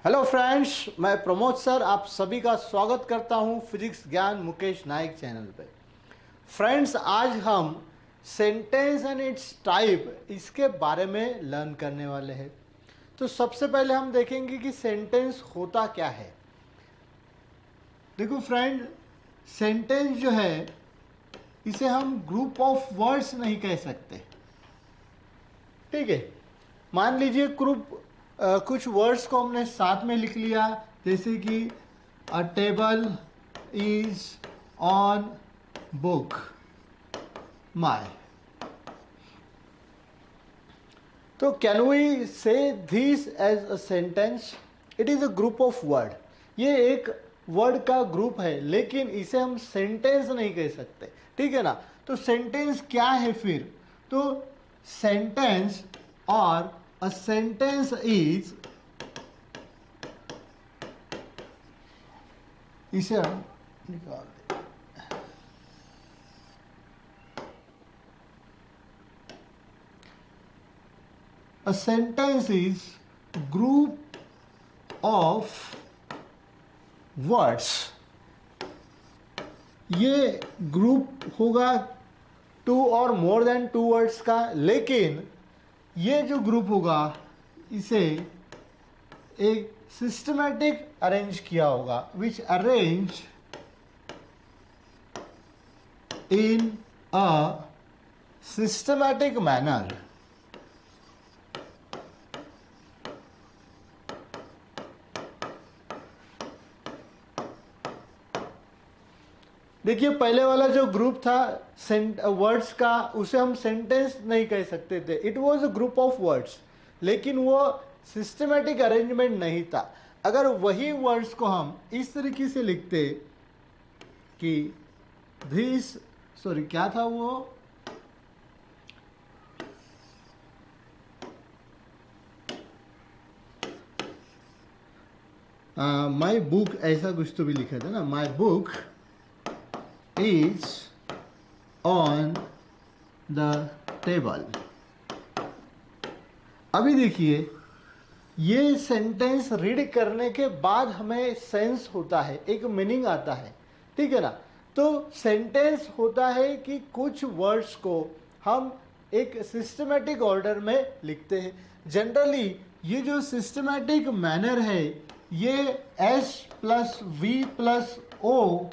Hello friends, मैं Pramod sir आप सभी का स्वागत करता हूं फिजिक्स ज्ञान मुकेश नायक चैनल पे। फ्रेंड्स, आज हम सेंटेंस एंड इट्स टाइप इसके बारे में लर्न करने वाले हैं। तो सबसे पहले हम देखेंगे कि सेंटेंस होता क्या है। देखो फ्रेंड, सेंटेंस जो है इसे हम ग्रुप ऑफ वर्ड्स नहीं कह सकते, ठीक है। मान लीजिए कुछ वर्ड्स को हमने साथ में लिख लिया, जैसे कि a table is on book my. तो can we say this as a sentence? It is a group of word. ये एक वर्ड का ग्रुप है, लेकिन इसे हम सेंटेंस नहीं कह सकते, ठीक है ना। तो सेंटेंस क्या है फिर? तो सेंटेंस और a sentence is, इसे हम निकाल दें। A sentence is group of words। ये ग्रुप होगा टू और मोर देन टू वर्ड्स का, लेकिन ये जो ग्रुप होगा इसे एक सिस्टमैटिक अरेंज किया होगा, which arrange in a systematic manner. देखिए, पहले वाला जो ग्रुप था वर्ड्स का, उसे हम सेंटेंस नहीं कह सकते थे, it was a group of words, लेकिन वो सिस्टमैटिक अरेंजमेंट नहीं था। अगर वही वर्ड्स को हम इस तरीके से लिखते कि दिस, सॉरी क्या था वो, माई बुक, ऐसा कुछ तो भी लिखा था ना, my book is on the table. अभी देखिए, ये सेंटेंस रीड करने के बाद हमें सेंस होता है, एक मीनिंग आता है, ठीक है ना। तो सेंटेंस होता है कि कुछ वर्ड्स को हम एक सिस्टमैटिक ऑर्डर में लिखते हैं। जनरली ये जो सिस्टमैटिक मैनर है, ये S plus V plus O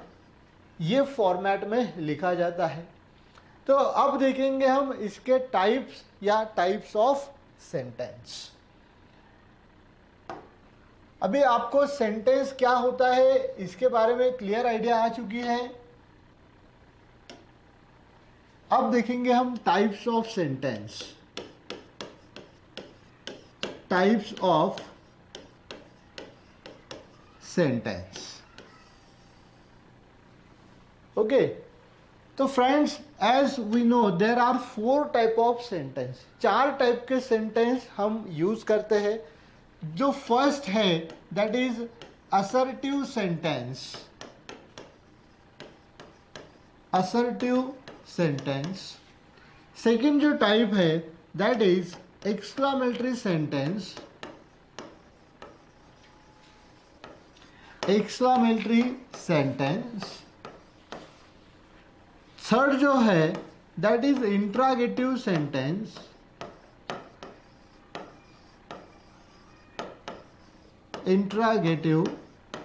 ये फॉर्मेट में लिखा जाता है। तो अब देखेंगे हम इसके टाइप्स या टाइप्स ऑफ सेंटेंस। अभी आपको सेंटेंस क्या होता है इसके बारे में क्लियर आइडिया आ चुकी है। अब देखेंगे हम types of sentence. Types of sentence, okay. तो friends, as we know there are 4 type of sentence. 4 type के सेंटेंस हम यूज करते हैं। जो फर्स्ट है that is assertive sentence. Assertive sentence. Second जो टाइप है that is exclamatory sentence. Exclamatory sentence. Third जो है that is interrogative sentence. Interrogative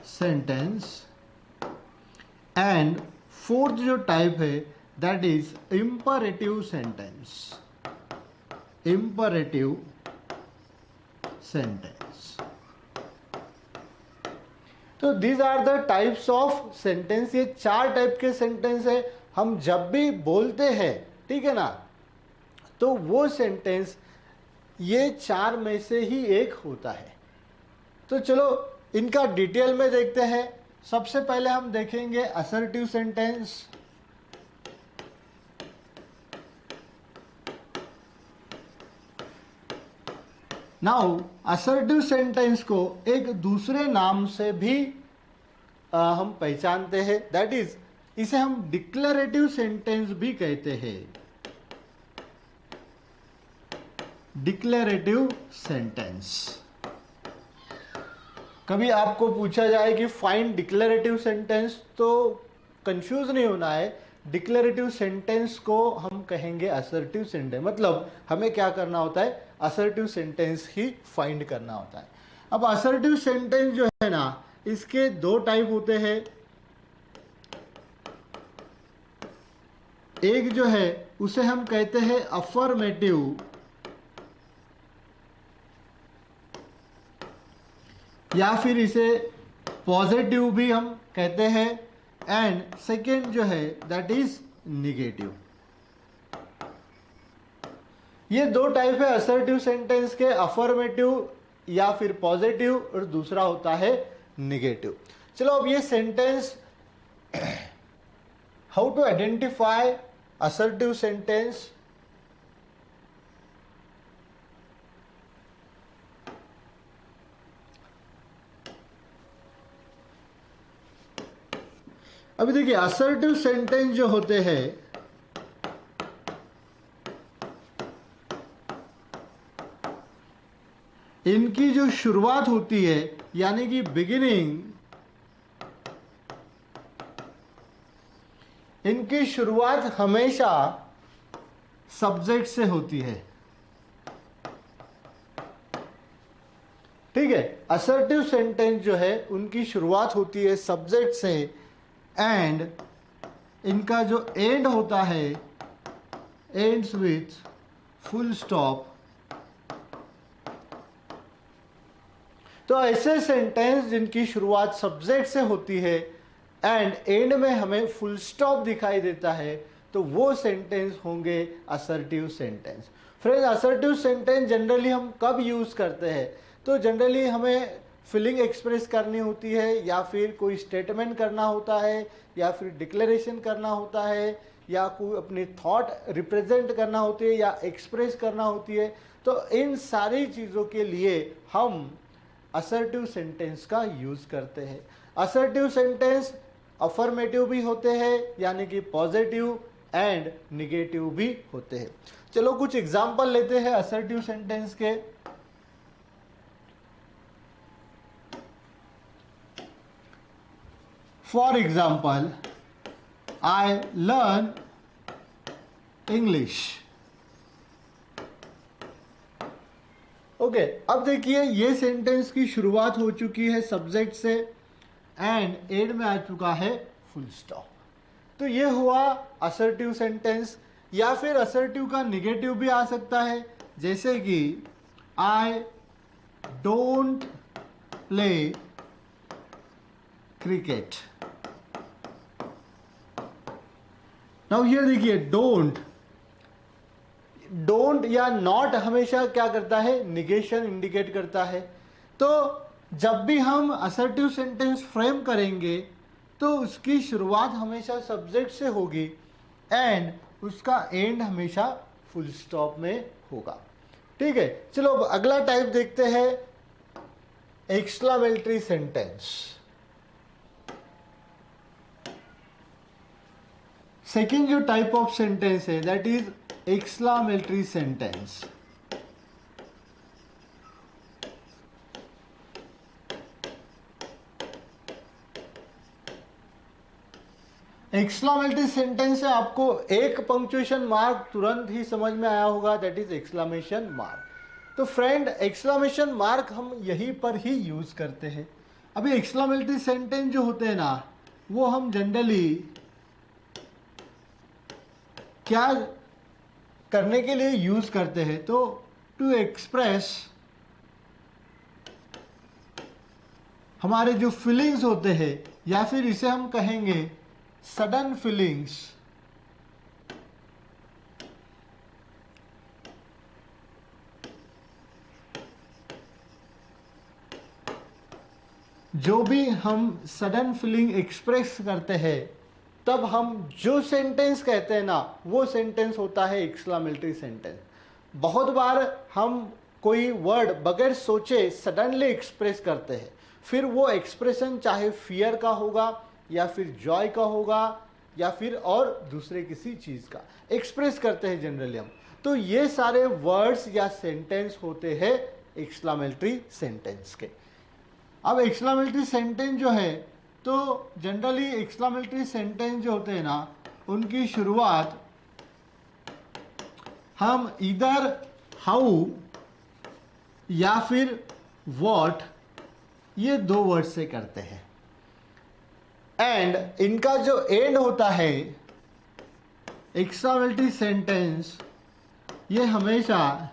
sentence. And fourth जो टाइप है that is imperative sentence. Imperative sentence. तो these are the types of sentence. ये 4 type के sentence है। हम जब भी बोलते हैं, ठीक है ना, तो वो सेंटेंस ये 4 में से ही एक होता है। तो चलो इनका डिटेल में देखते हैं। सबसे पहले हम देखेंगे assertive sentence. Now assertive sentence को एक दूसरे नाम से भी हम पहचानते हैं, दैट इज इसे हम डिक्लेरेटिव सेंटेंस भी कहते हैं। Declarative sentence. कभी आपको पूछा जाए कि फाइंड डिक्लेरेटिव सेंटेंस, तो कंफ्यूज नहीं होना है। डिक्लेरेटिव सेंटेंस को हम कहेंगे असर्टिव सेंटेंस, मतलब हमें क्या करना होता है, असर्टिव सेंटेंस ही फाइंड करना होता है। अब असर्टिव सेंटेंस जो है ना, इसके दो टाइप होते हैं। एक जो है उसे हम कहते हैं अफर्मेटिव, या फिर इसे पॉजिटिव भी हम कहते हैं, एंड सेकेंड जो है दैट इज निगेटिव। ये दो टाइप है असर्टिव सेंटेंस के, अफर्मेटिव या फिर पॉजिटिव, और दूसरा होता है निगेटिव। चलो अब ये sentence, how to identify assertive sentence. अभी देखिए असर्टिव सेंटेंस जो होते हैं, इनकी जो शुरुआत होती है, यानी कि बिगिनिंग, इनकी शुरुआत हमेशा सब्जेक्ट से होती है। ठीक है, असर्टिव सेंटेंस जो है उनकी शुरुआत होती है सब्जेक्ट से, एंड इनका जो एंड होता है एंड्स विथ फुल स्टॉप। तो ऐसे सेंटेंस जिनकी शुरुआत सब्जेक्ट से होती है एंड एंड में हमें फुल स्टॉप दिखाई देता है, तो वो सेंटेंस होंगे assertive sentence. Friends, assertive sentence generally हम कब यूज करते हैं, तो जनरली हमें फीलिंग एक्सप्रेस करनी होती है, या फिर कोई स्टेटमेंट करना होता है, या फिर डिक्लेरेशन करना होता है, या कोई अपनी थॉट रिप्रेजेंट करना होती है, या एक्सप्रेस करना होती है। तो इन सारी चीज़ों के लिए हम असर्टिव सेंटेंस का यूज करते हैं। असर्टिव सेंटेंस अफर्मेटिव भी होते हैं, यानी कि पॉजिटिव, एंड निगेटिव भी होते हैं। चलो कुछ एग्जांपल लेते हैं असर्टिव सेंटेंस के। For example, I learn English. Okay, अब देखिए ये सेंटेंस की शुरुआत हो चुकी है सब्जेक्ट से, एंड एंड में आ चुका है फुल स्टॉप। तो ये हुआ असर्टिव सेंटेंस। या फिर असर्टिव का निगेटिव भी आ सकता है, जैसे कि I don't play cricket. Now here देखिए, डोंट या नॉट हमेशा क्या करता है, निगेशन इंडिकेट करता है। तो जब भी हम असर्टिव सेंटेंस फ्रेम करेंगे तो उसकी शुरुआत हमेशा सब्जेक्ट से होगी, एंड उसका एंड हमेशा फुल स्टॉप में होगा। ठीक है, चलो अब अगला टाइप देखते हैं, एक्सक्लामेटरी सेंटेंस। सेकेंड जो टाइप ऑफ सेंटेंस है that is exclamatory sentence. Exclamatory sentence से आपको एक पंक्चुएशन मार्क तुरंत ही समझ में आया होगा, दैट इज एक्सक्लामेशन मार्क। तो फ्रेंड, एक्सक्लामेशन मार्क हम यहीं पर ही यूज करते हैं। अभी एक्सक्लामेटरी सेंटेंस जो होते हैं ना, वो हम जनरली क्या करने के लिए यूज करते हैं, तो टू एक्सप्रेस हमारे जो फीलिंग्स होते हैं, या फिर इसे हम कहेंगे सडन फीलिंग्स। जो भी हम सडन फीलिंग एक्सप्रेस करते हैं, तब हम जो सेंटेंस कहते हैं ना, वो सेंटेंस होता है एक्सक्लामेटरी सेंटेंस। बहुत बार हम कोई वर्ड बगैर सोचे सडनली एक्सप्रेस करते हैं, फिर वो एक्सप्रेशन चाहे फियर का होगा, या फिर जॉय का होगा, या फिर और दूसरे किसी चीज का एक्सप्रेस करते हैं जनरली हम। तो ये सारे वर्ड्स या सेंटेंस होते हैं एक्सक्लामेटरी सेंटेंस के। अब एक्सक्लामेटरी सेंटेंस जो है, तो जनरली एक्सक्लामेटरी सेंटेंस जो होते हैं ना, उनकी शुरुआत हम इधर हाउ या फिर व्हाट, ये दो वर्ड से करते हैं। एंड इनका जो एंड होता है एक्सक्लामेटरी सेंटेंस, ये हमेशा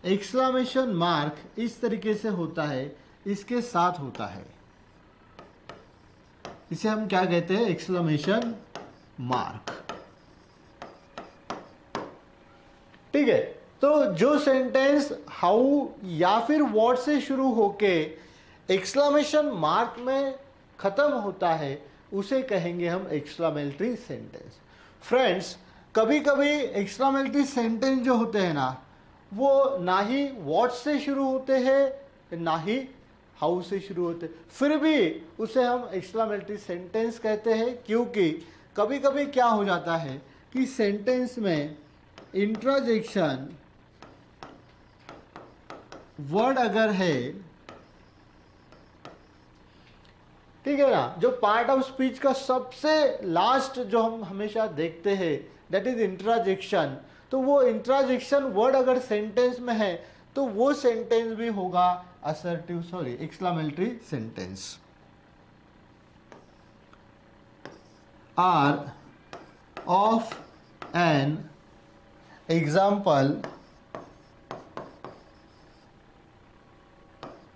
एक्सक्लामेशन मार्क इस तरीके से होता है, इसके साथ होता है। इसे हम क्या कहते हैं? Exclamation mark. ठीक है, तो जो सेंटेंस हाउ या फिर व्हाट से शुरू होके एक्सक्लामेशन मार्क में खत्म होता है, उसे कहेंगे हम एक्सक्लामेटरी सेंटेंस। फ्रेंड्स, कभी कभी एक्सक्लामेटरी सेंटेंस जो होते हैं ना, वो ना ही व्हाट से शुरू होते हैं ना ही हाउ से शुरू होते, फिर भी उसे हम एक्सक्लामेटरी सेंटेंस कहते हैं। क्योंकि कभी कभी क्या हो जाता है कि सेंटेंस में इंट्रोजेक्शन वर्ड अगर है, ठीक है ना, जो पार्ट ऑफ स्पीच का सबसे लास्ट जो हम हमेशा देखते हैं, दैट इज इंट्रोजेक्शन। तो वो इंट्रोजेक्शन वर्ड अगर सेंटेंस में है, तो वो सेंटेंस भी होगा exclamatory sentence. Are of an example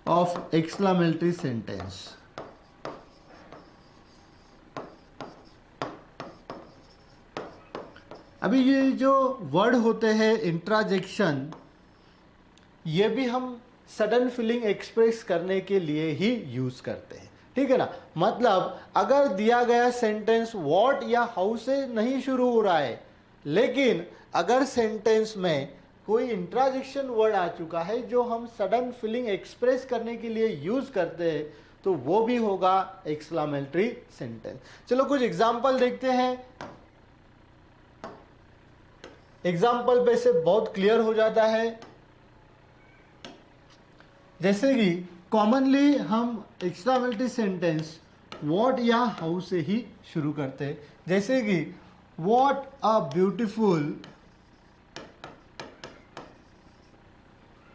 of exclamatory sentence. अभी ये जो वर्ड होते हैं इंट्राजेक्शन, ये भी हम सडन फीलिंग एक्सप्रेस करने के लिए ही यूज करते हैं। ठीक है ना, मतलब अगर दिया गया सेंटेंस व्हाट या हाउ से नहीं शुरू हो रहा है, लेकिन अगर सेंटेंस में कोई इंट्राजेक्शन वर्ड आ चुका है जो हम सडन फीलिंग एक्सप्रेस करने के लिए यूज करते हैं, तो वो भी होगा एक्सक्लामेटरी सेंटेंस। चलो कुछ एग्जाम्पल देखते हैं। एग्जाम्पल पे से बहुत क्लियर हो जाता है। जैसे कि कॉमनली हम एक्सक्लामेटरी सेंटेंस व्हाट या हाउ से ही शुरू करते हैं। जैसे कि what a beautiful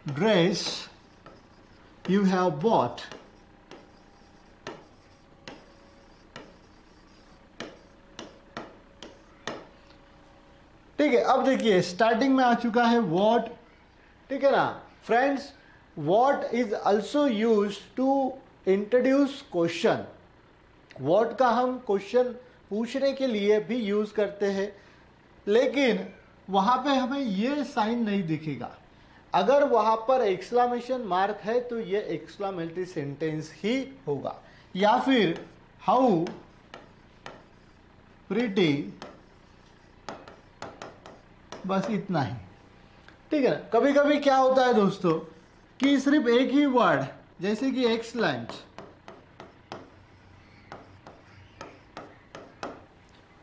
dress you have bought. ठीक है, अब देखिए स्टार्टिंग में आ चुका है व्हाट। ठीक है ना friends, what is also use to introduce question. What का हम क्वेश्चन पूछने के लिए भी यूज करते हैं, लेकिन वहां पे हमें ये साइन नहीं दिखेगा। अगर वहां पर एक्सक्लामेशन मार्क है तो ये एक्सक्लामेटरी सेंटेंस ही होगा। या फिर हाउ प्रिटी, बस इतना ही। ठीक है ना, कभी कभी क्या होता है दोस्तों कि सिर्फ एक ही वर्ड, जैसे कि एक्सलेंट,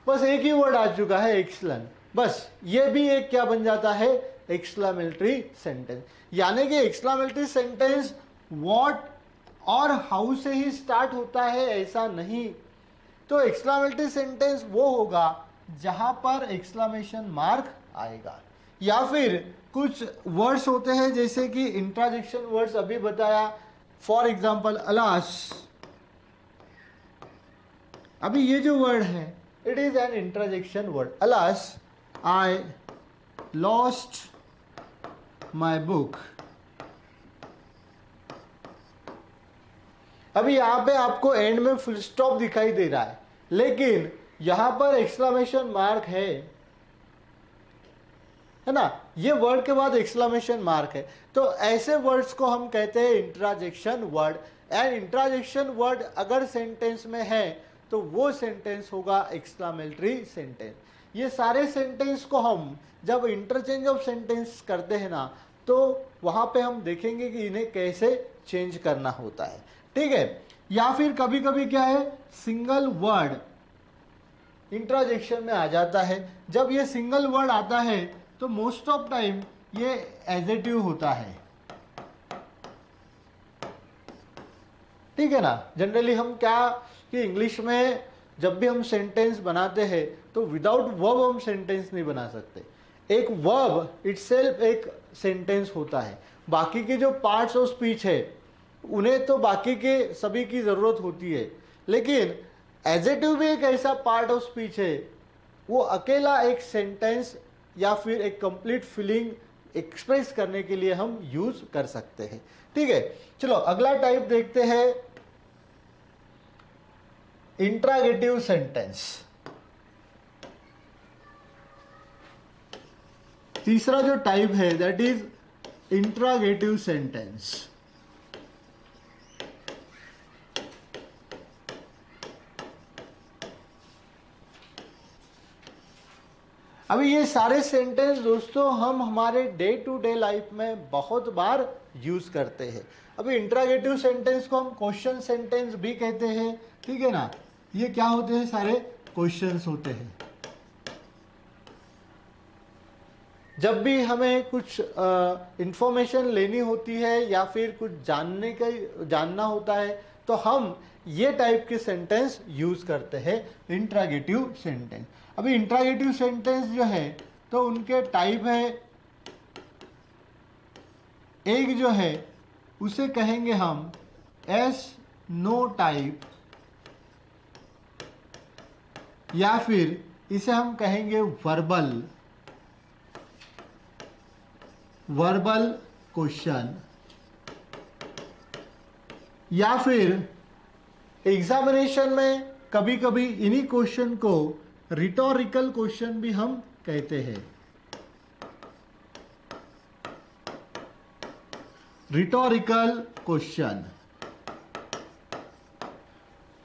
बस एक ही वर्ड आ चुका है एक्सलेंट, बस ये भी एक क्या बन जाता है? Exclamatory sentence. यानी कि एक्सक्लामेटरी सेंटेंस व्हाट और हाउ से ही स्टार्ट होता है ऐसा नहीं। तो एक्सक्लामेटरी सेंटेंस वो होगा जहां पर एक्सक्लामेशन मार्क आएगा। या फिर कुछ वर्ड्स होते हैं जैसे कि इंट्राजेक्शन वर्ड्स अभी बताया, फॉर एग्जाम्पल अलास। अभी ये जो वर्ड है it is an interjection word. Alas I lost my book. अभी यहां पे आपको एंड में फुल स्टॉप दिखाई दे रहा है, लेकिन यहां पर एक्सक्लामेशन मार्क है ना, ये वर्ड के बाद एक्सक्लामेशन मार्क है। तो ऐसे वर्ड्स को हम कहते हैं इंट्राजेक्शन वर्ड। एंड इंट्राजेक्शन वर्ड अगर सेंटेंस में है तो वो सेंटेंस होगा एक्सक्लामेटरी सेंटेंस। ये सारे सेंटेंस को हम जब इंटरचेंज ऑफ सेंटेंस करते हैं ना, तो वहां पे हम देखेंगे कि इन्हें कैसे चेंज करना होता है। ठीक है, या फिर कभी कभी क्या है, सिंगल वर्ड इंट्राजेक्शन में आ जाता है। जब ये सिंगल वर्ड आता है तो मोस्ट ऑफ टाइम ये एडजेक्टिव होता है। ठीक है ना। जनरली हम क्या कि इंग्लिश में जब भी हम सेंटेंस बनाते हैं तो विदाउट वर्ब हम सेंटेंस नहीं बना सकते। एक वर्ब इटसेल्फ एक सेंटेंस होता है, बाकी के जो पार्ट्स ऑफ स्पीच है उन्हें तो बाकी के सभी की जरूरत होती है, लेकिन एडजेक्टिव भी एक ऐसा पार्ट ऑफ स्पीच है, वो अकेला एक सेंटेंस या फिर एक कंप्लीट फीलिंग एक्सप्रेस करने के लिए हम यूज कर सकते हैं। ठीक है, चलो अगला टाइप देखते हैं, इंट्रागेटिव सेंटेंस। तीसरा जो टाइप है दैट इज इंट्रागेटिव सेंटेंस। अभी ये सारे सेंटेंस दोस्तों हम हमारे डे टू डे लाइफ में बहुत बार यूज करते हैं। अभी इंट्रागेटिव सेंटेंस को हम क्वेश्चन सेंटेंस भी कहते हैं, ठीक है ना। ये क्या होते हैं, सारे क्वेश्चंस होते हैं। जब भी हमें कुछ इंफॉर्मेशन लेनी होती है या फिर कुछ जानना होता है तो हम ये टाइप के सेंटेंस यूज करते हैं, इंट्रागेटिव सेंटेंस। अभी इंट्रागेटिव सेंटेंस जो है तो उनके टाइप है, एक जो है उसे कहेंगे हम एस नो टाइप, या फिर इसे हम कहेंगे वर्बल क्वेश्चन, या फिर एग्जामिनेशन में कभी कभी इन्हीं क्वेश्चन को रिटोरिकल क्वेश्चन भी हम कहते हैं। रिटोरिकल क्वेश्चन,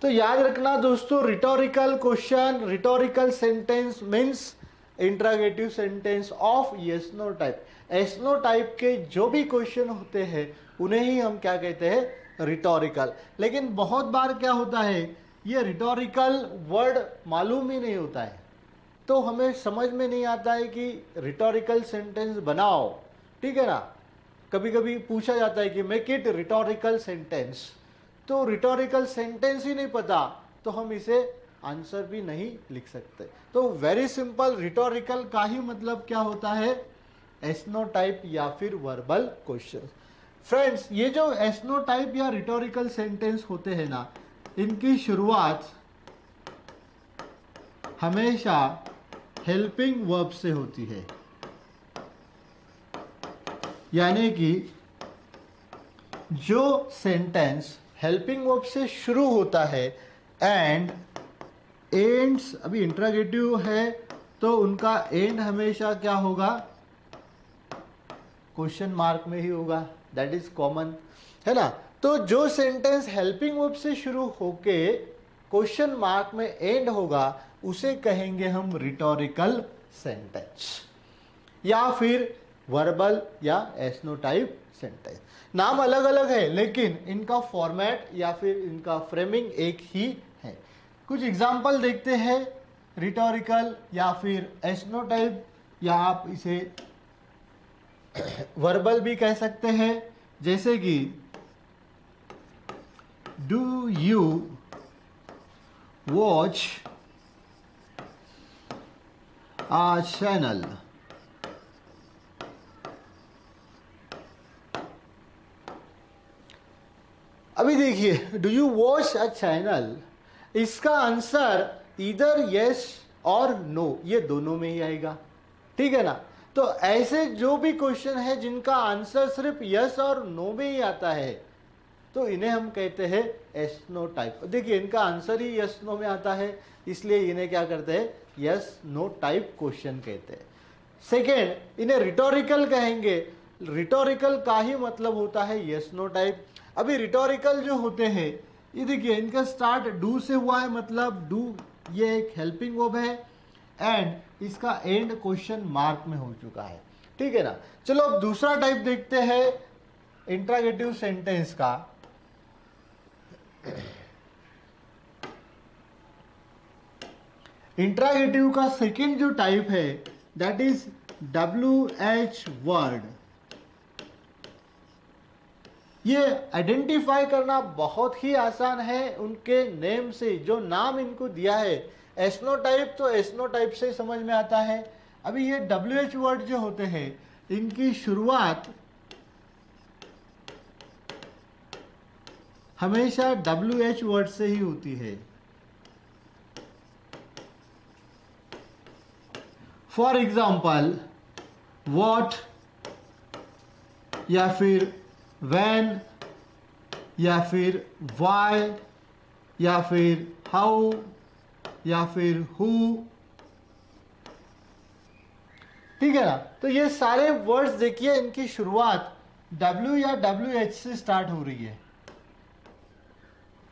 तो याद रखना दोस्तों, rhetorical question, rhetorical sentence means interrogative sentence of yes no type. Yes no type के जो भी क्वेश्चन होते हैं उन्हें ही हम क्या कहते हैं, रिटोरिकल। लेकिन बहुत बार क्या होता है, ये रिटोरिकल वर्ड मालूम ही नहीं होता है, तो हमें समझ में नहीं आता है कि रिटोरिकल सेंटेंस बनाओ, ठीक है ना। कभी कभी पूछा जाता है कि मेक इट रिटोरिकल सेंटेंस, तो रिटोरिकल सेंटेंस ही नहीं पता तो हम इसे आंसर भी नहीं लिख सकते। तो वेरी सिंपल, रिटोरिकल का ही मतलब क्या होता है, एस्नो टाइप या फिर वर्बल क्वेश्चन। फ्रेंड्स, ये जो एस्नो टाइप या रिटोरिकल सेंटेंस होते हैं ना, इनकी शुरुआत हमेशा हेल्पिंग वर्ब से होती है, यानी कि जो सेंटेंस हेल्पिंग वर्ब से शुरू होता है एंड एंड्स, अभी इंट्रागेटिव है तो उनका एंड हमेशा क्या होगा, क्वेश्चन मार्क में ही होगा, दैट इज कॉमन, है ना। तो जो सेंटेंस हेल्पिंग वर्ब से शुरू होके क्वेश्चन मार्क में एंड होगा उसे कहेंगे हम रिटोरिकल सेंटेंस या फिर वर्बल या एस्नो टाइप सेंटेंस। नाम अलग अलग है लेकिन इनका फॉर्मेट या फिर इनका फ्रेमिंग एक ही है। कुछ एग्जाम्पल देखते हैं, रिटोरिकल या फिर एस्नो टाइप, या आप इसे वर्बल भी कह सकते हैं, जैसे कि do you watch a channel. अभी देखिए, do you watch a channel, इसका आंसर इधर यस और नो, ये दोनों में ही आएगा, ठीक है ना। तो ऐसे जो भी क्वेश्चन है जिनका आंसर सिर्फ यस और नो में ही आता है तो इन्हें हम कहते हैं एस नो टाइप। देखिए, इनका आंसर ही यस नो में आता है, इसलिए इन्हें क्या करते हैं, यस नो टाइप क्वेश्चन कहते हैं। सेकेंड, इन्हें रिटोरिकल कहेंगे। रिटोरिकल का ही मतलब होता है यस नो टाइप। अभी रिटोरिकल जो होते हैं, ये देखिए इनका स्टार्ट डू से हुआ है, मतलब डू ये एक हेल्पिंग वर्ब है एंड इसका एंड क्वेश्चन मार्क में हो चुका है, ठीक है ना। चलो अब दूसरा टाइप देखते हैं इंट्रागेटिव सेंटेंस का। इंट्रागेटिव का सेकेंड जो टाइप है दैट इज WH वर्ड। ये आइडेंटिफाई करना बहुत ही आसान है उनके नेम से, जो नाम इनको दिया है एस्नोटाइप, तो एस्नोटाइप से समझ में आता है। अभी ये WH वर्ड जो होते हैं इनकी शुरुआत हमेशा WH वर्ड से ही होती है। फॉर एग्जाम्पल वॉट, या फिर व्हेन, या फिर वाई, या फिर हाउ, या फिर हु। ठीक है ना। तो ये सारे वर्ड्स देखिए इनकी शुरुआत W या WH से स्टार्ट हो रही है।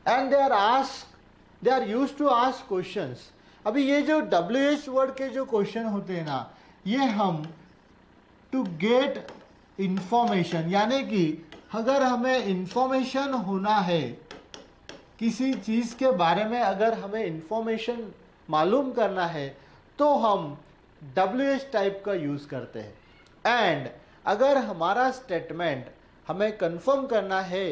And they are used to ask questions. अभी ये जो WH वर्ड के जो क्वेश्चन होते हैं ना, ये हम टू गेट इंफॉर्मेशन, यानी कि अगर हमें इंफॉर्मेशन होना है किसी चीज के बारे में, अगर हमें इंफॉर्मेशन मालूम करना है तो हम WH टाइप का यूज करते हैं। एंड अगर हमारा स्टेटमेंट हमें कंफर्म करना है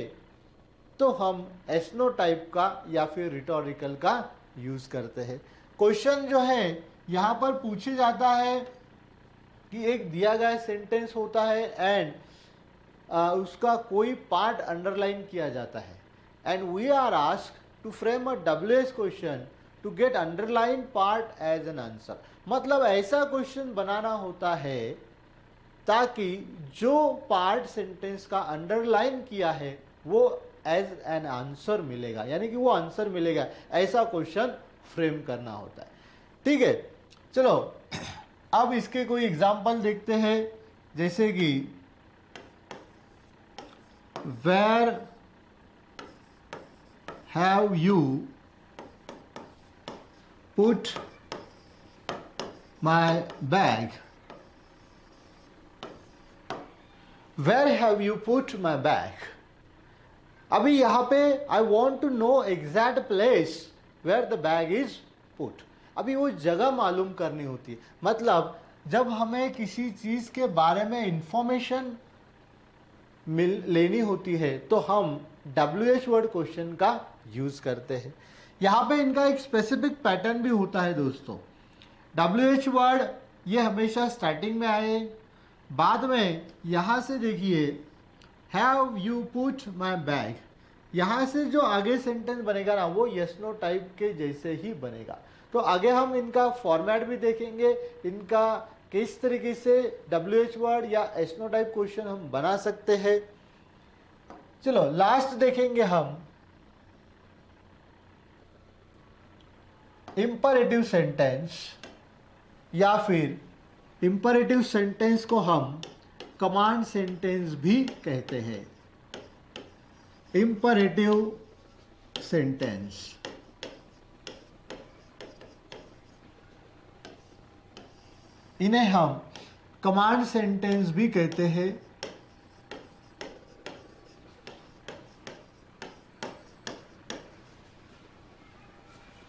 तो हम एस्नो टाइप का या फिर रिटोरिकल का यूज करते हैं। क्वेश्चन जो है यहां पर पूछे जाता है कि एक दिया गया सेंटेंस होता है एंड उसका कोई पार्ट अंडरलाइन किया जाता है, and we are asked to frame a WH question to get underline part as an answer. मतलब ऐसा क्वेश्चन बनाना होता है ताकि जो पार्ट सेंटेंस का अंडरलाइन किया है वो एज एन आंसर मिलेगा, यानी कि वो आंसर मिलेगा, ऐसा क्वेश्चन फ्रेम करना होता है। ठीक है, चलो अब इसके कोई एग्जांपल देखते हैं, जैसे कि where have you put my bag, where have you put my bag. अभी यहां पे I want to know exact place where the bag is put. अभी वो जगह मालूम करनी होती है। मतलब जब हमें किसी चीज के बारे में इंफॉर्मेशन लेनी होती है तो हम WH वर्ड क्वेश्चन का यूज करते हैं। यहां पे इनका एक स्पेसिफिक पैटर्न भी होता है दोस्तों। WH वर्ड ये हमेशा स्टार्टिंग में आए, बाद में यहां से देखिए have you put my bag, यहां से जो आगे सेंटेंस बनेगा ना वो यस नो टाइप के जैसे ही बनेगा। तो आगे हम इनका फॉर्मेट भी देखेंगे, इनका किस तरीके से WH वर्ड या एस्नो टाइप क्वेश्चन हम बना सकते हैं। चलो लास्ट देखेंगे हम इंपरेटिव सेंटेंस, या फिर इंपरेटिव सेंटेंस को हम कमांड सेंटेंस भी कहते हैं। इंपरेटिव सेंटेंस, इन्हें हम कमांड सेंटेंस भी कहते हैं।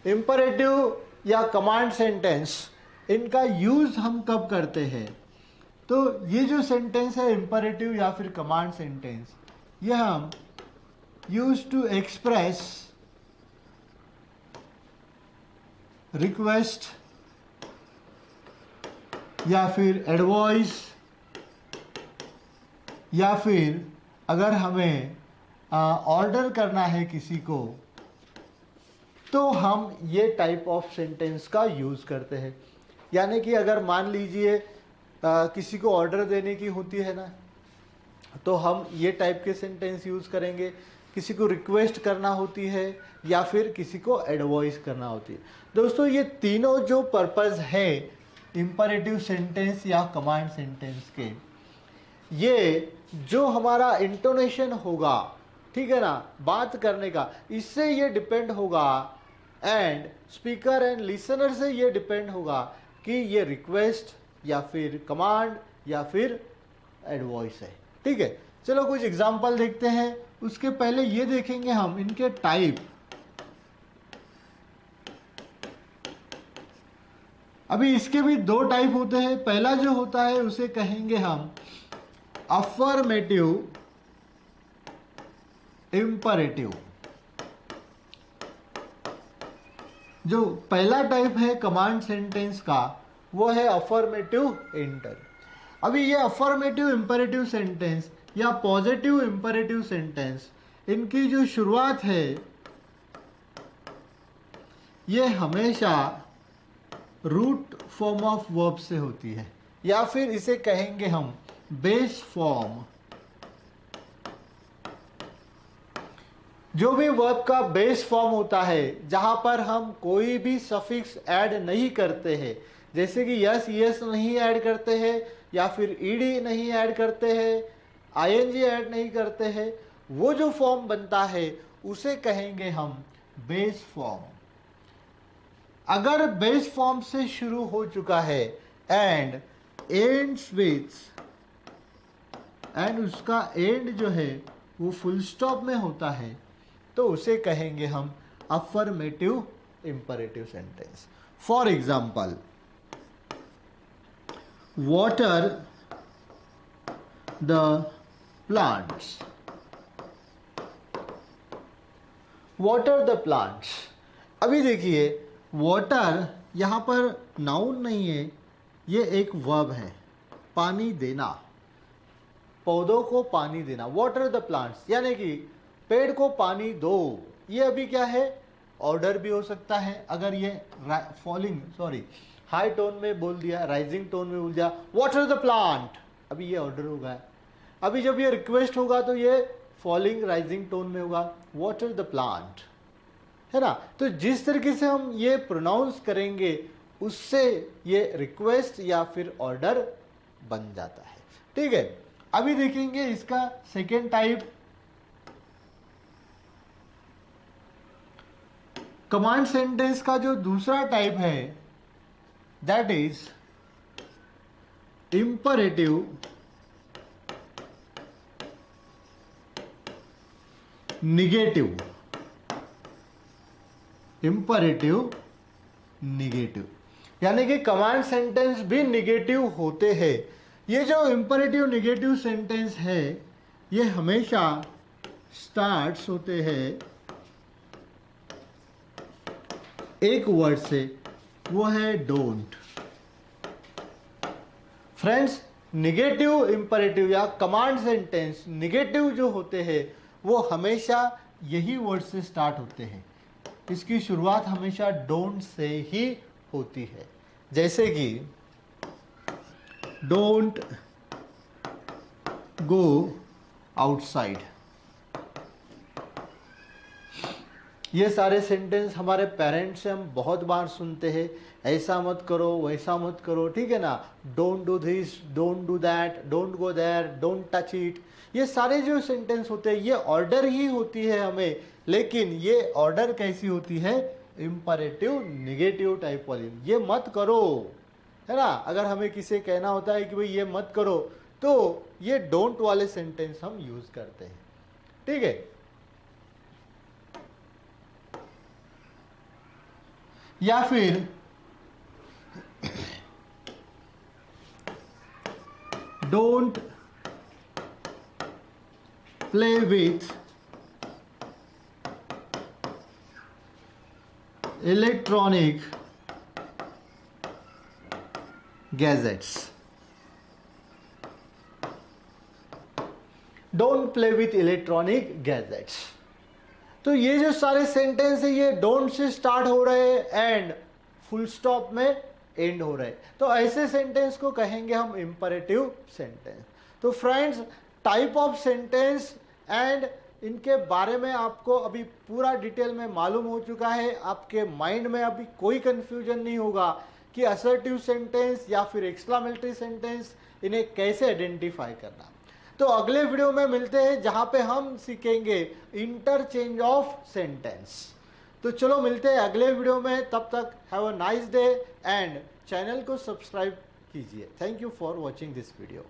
इंपरेटिव या कमांड सेंटेंस, इनका यूज हम कब करते हैं? तो ये जो सेंटेंस है इंपरेटिव या फिर कमांड सेंटेंस, ये हम यूज टू एक्सप्रेस रिक्वेस्ट या फिर एडवाइस, या फिर अगर हमें ऑर्डर करना है किसी को तो हम ये टाइप ऑफ सेंटेंस का यूज करते हैं। यानी कि अगर मान लीजिए किसी को ऑर्डर देने की होती है ना, तो हम ये टाइप के सेंटेंस यूज करेंगे। किसी को रिक्वेस्ट करना होती है या फिर किसी को एडवाइस करना होती है। दोस्तों ये तीनों जो पर्पस है इंपरेटिव सेंटेंस या कमांड सेंटेंस के, ये जो हमारा इंटोनेशन होगा, ठीक है ना, बात करने का, इससे ये डिपेंड होगा, एंड स्पीकर एंड लिसनर से ये डिपेंड होगा कि ये रिक्वेस्ट या फिर कमांड या फिर एडवाइस है। ठीक है, चलो कुछ एग्जांपल देखते हैं। उसके पहले ये देखेंगे हम इनके टाइप। अभी इसके भी दो टाइप होते हैं। पहला जो होता है उसे कहेंगे हम अफर्मेटिव इंपरेटिव। जो पहला टाइप है कमांड सेंटेंस का वो है अफर्मेटिव इंटर। अभी ये अफर्मेटिव इंपरेटिव सेंटेंस या पॉजिटिव इंपरेटिव सेंटेंस, इनकी जो शुरुआत है ये हमेशा रूट फॉर्म ऑफ वर्ब से होती है, या फिर इसे कहेंगे हम बेस फॉर्म। जो भी वर्ब का बेस फॉर्म होता है, जहां पर हम कोई भी सफिक्स ऐड नहीं करते हैं, जैसे कि यस यस नहीं ऐड करते हैं, या फिर ईडी नहीं ऐड करते हैं, आईएनजी ऐड नहीं करते हैं, वो जो फॉर्म बनता है उसे कहेंगे हम बेस फॉर्म। अगर बेस फॉर्म से शुरू हो चुका है एंड एंड्स विथ, एंड उसका एंड जो है वो फुल स्टॉप में होता है, तो उसे कहेंगे हम affirmative imperative sentence. For example, water the plants, water the plants. अभी देखिए, वाटर यहां पर नाउन नहीं है, ये एक वर्ब है, पानी देना, पौधों को पानी देना। वाटर द प्लांट्स यानी कि पेड़ को पानी दो। ये अभी क्या है, ऑर्डर भी हो सकता है। अगर ये हाई टोन में बोल दिया, राइजिंग टोन में बोल दिया वाटर द प्लांट, अभी ये ऑर्डर होगा। अभी जब ये रिक्वेस्ट होगा तो ये फॉलिंग राइजिंग टोन में होगा, वाटर द प्लांट, है ना। तो जिस तरीके से हम ये प्रोनाउंस करेंगे उससे ये रिक्वेस्ट या फिर ऑर्डर बन जाता है। ठीक है, अभी देखेंगे इसका सेकेंड टाइप, कमांड सेंटेंस का जो दूसरा टाइप है that is imperative negative. Imperative negative यानी कि कमांड सेंटेंस भी निगेटिव होते हैं। ये जो इंपरेटिव निगेटिव सेंटेंस है ये हमेशा स्टार्ट्स होते हैं एक वर्ड से, वो है डोंट। फ्रेंड्स, निगेटिव इंपरेटिव या कमांड सेंटेंस निगेटिव जो होते हैं वो हमेशा यही वर्ड से स्टार्ट होते हैं। इसकी शुरुआत हमेशा डोंट से ही होती है, जैसे कि डोंट गो आउटसाइड। ये सारे सेंटेंस हमारे पेरेंट्स से हम बहुत बार सुनते हैं, ऐसा मत करो, वैसा मत करो, ठीक है ना। Don't do this, don't do that, don't go there, don't touch it. ये सारे जो सेंटेंस होते हैं ये ऑर्डर ही होती है हमें, लेकिन ये ऑर्डर कैसी होती है, इंपरेटिव निगेटिव टाइप वाली। ये मत करो, है ना। अगर हमें किसी कहना होता है कि भाई ये मत करो, तो ये डोंट वाले सेंटेंस हम यूज करते हैं। ठीक है, या फिर don't play with electronic gadgets. Don't play with electronic gadgets. तो ये जो सारे सेंटेंस है ये डोंट से स्टार्ट हो रहे हैं एंड फुल स्टॉप में एंड हो रहे हैं, तो ऐसे सेंटेंस को कहेंगे हम इंपरेटिव सेंटेंस। तो friends, type of sentence and इनके बारे में आपको अभी पूरा डिटेल में मालूम हो चुका है। आपके माइंड में अभी कोई कंफ्यूजन नहीं होगा कि असर्टिव सेंटेंस या फिर एक्सक्लामेटरी सेंटेंस, इन्हें कैसे आइडेंटिफाई करना। तो अगले वीडियो में मिलते हैं जहां पे हम सीखेंगे इंटरचेंज ऑफ सेंटेंस। तो चलो मिलते हैं अगले वीडियो में, तब तक have a nice day and channel को सब्सक्राइब कीजिए। Thank you for watching this video.